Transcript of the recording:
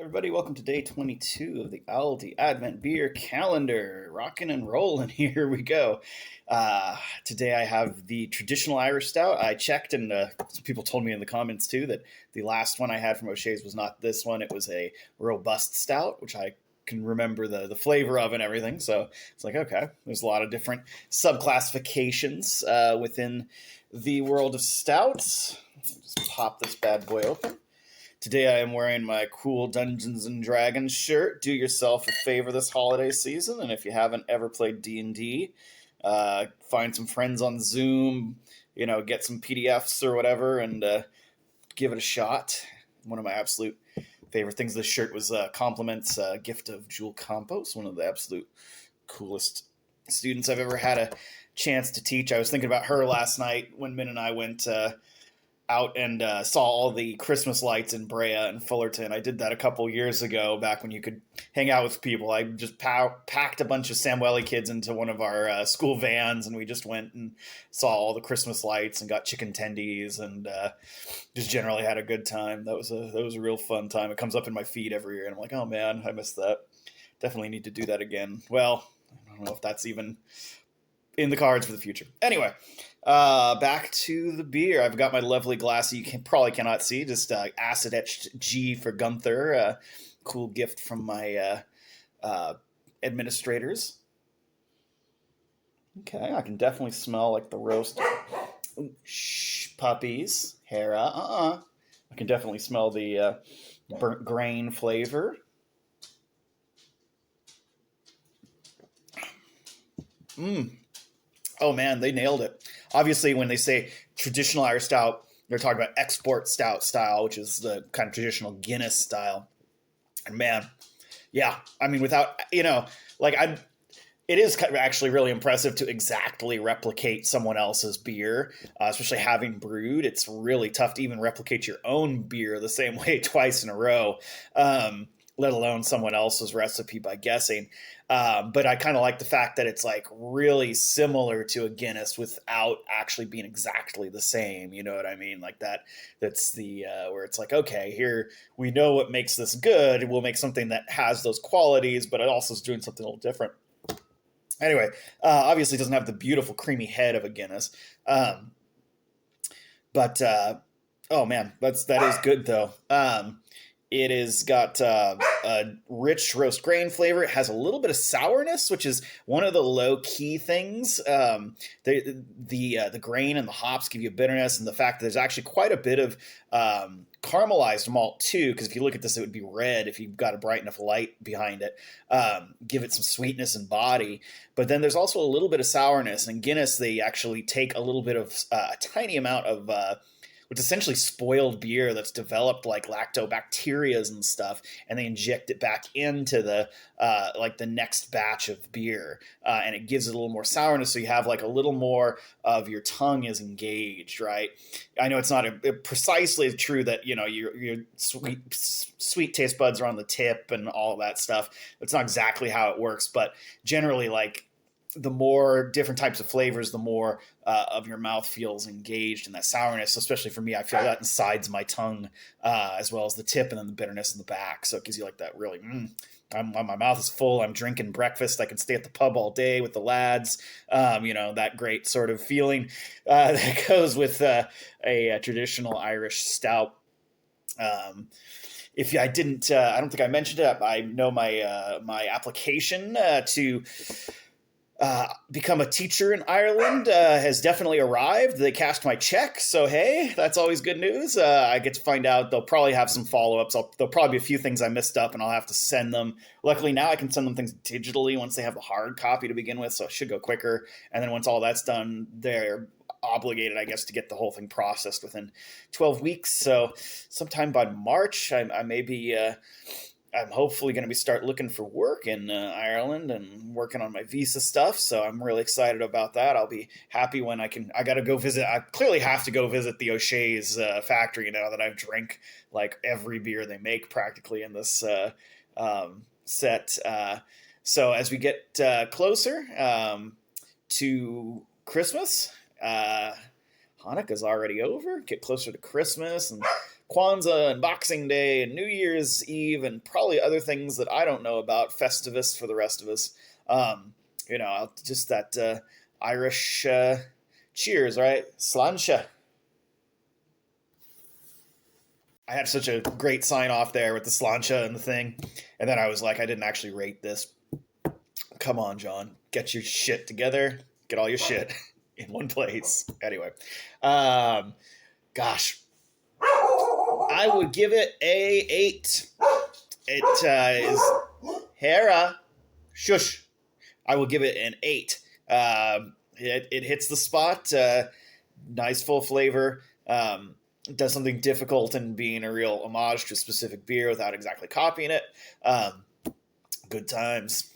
everybody. Welcome to day 22 of the Aldi Advent Beer Calendar. Rocking and rolling. Here we go. Today I have the traditional Irish Stout. I checked, and some people told me in the comments too that the last one I had from O'Shea's was not this one. It was a robust stout, which I can remember the flavor of and everything. So it's like, okay, there's a lot of different subclassifications within the world of stouts. Just pop this bad boy open. Today I am wearing my cool Dungeons and Dragons shirt. Do yourself a favor this holiday season, and if you haven't ever played D&D, find some friends on Zoom, get some PDFs or whatever, and give it a shot. One of my absolute favorite things. This shirt was compliments gift of Jewel Campos, one of the absolute coolest students I've ever had a chance to teach. I was thinking about her last night when Min and I went out and saw all the Christmas lights in Brea and Fullerton. I did that a couple years ago, back when you could hang out with people. I just packed a bunch of Samweli kids into one of our school vans, and we just went and saw all the Christmas lights and got chicken tendies and just generally had a good time. That was a real fun time. It comes up in my feed every year, and I'm like, oh man, I missed that. Definitely need to do that again. Well, I don't know if that's even in the cards for the future. Anyway, back to the beer. I've got my lovely glass you probably cannot see, just acid etched G for Gunther. Cool gift from my administrators. Okay, I can definitely smell like the roast. Shh, puppies. Hera. I can definitely smell the burnt grain flavor. Oh man, they nailed it. Obviously, when they say traditional Irish stout, they're talking about export stout style, which is the kind of traditional Guinness style. And man, yeah, I mean, without, it is actually really impressive to exactly replicate someone else's beer, especially having brewed. It's really tough to even replicate your own beer the same way twice in a row, let alone someone else's recipe by guessing. But I kind of like the fact that it's like really similar to a Guinness without actually being exactly the same. You know what I mean? Like that's the where it's like, okay, here we know what makes this good. We'll make something that has those qualities, but it also is doing something a little different. Anyway, obviously it doesn't have the beautiful creamy head of a Guinness. But oh man, that is good though. It has got a rich roast grain flavor. It has a little bit of sourness, which is one of the low key things. The grain and the hops give you bitterness, and the fact that there's actually quite a bit of caramelized malt too. Because if you look at this, it would be red if you've got a bright enough light behind it. Give it some sweetness and body. But then there's also a little bit of sourness. And Guinness, they actually take a little bit of a tiny amount of which essentially spoiled beer that's developed like lactobacterias and stuff, and they inject it back into the the next batch of beer, and it gives it a little more sourness, so you have like a little more of your tongue is engaged, right? I know it's not precisely true that your sweet taste buds are on the tip and all of that stuff. It's not exactly how it works, but generally, like, the more different types of flavors, the more of your mouth feels engaged in that sourness. Especially for me, I feel that insides of my tongue, as well as the tip, and then the bitterness in the back. So it gives you like that really, my mouth is full. I'm drinking breakfast. I can stay at the pub all day with the lads. That great sort of feeling that goes with a traditional Irish stout. If I didn't, I don't think I mentioned it. I know my application to become a teacher in Ireland has definitely arrived. They cashed my check, so hey, that's always good news. I get to find out they'll probably have some follow-ups. There'll probably be a few things I missed up, and I'll have to send them. Luckily now I can send them things digitally once they have the hard copy to begin with, so it should go quicker. And then once all that's done, they're obligated, I guess, to get the whole thing processed within 12 weeks. So sometime by March, I may be... I'm hopefully going to start looking for work in Ireland and working on my visa stuff. So I'm really excited about that. I'll be happy when I got to go visit. I clearly have to go visit the O'Shea's factory now that I've drank like every beer they make practically in this set. So as we get closer to Christmas, Hanukkah's already over. Get closer to Christmas and Kwanzaa and Boxing Day and New Year's Eve and probably other things that I don't know about, Festivus for the rest of us. Just that Irish cheers, right? Sláinte. I had such a great sign off there with the sláinte and the thing, and then I was like, I didn't actually rate this. Come on, John, get your shit together. Get all your shit in one place. Anyway, um, gosh, I would give it a 8. It is Hera. Shush. I will give it an 8. It hits the spot. Nice full flavor. Does something difficult in being a real homage to a specific beer without exactly copying it. Good times.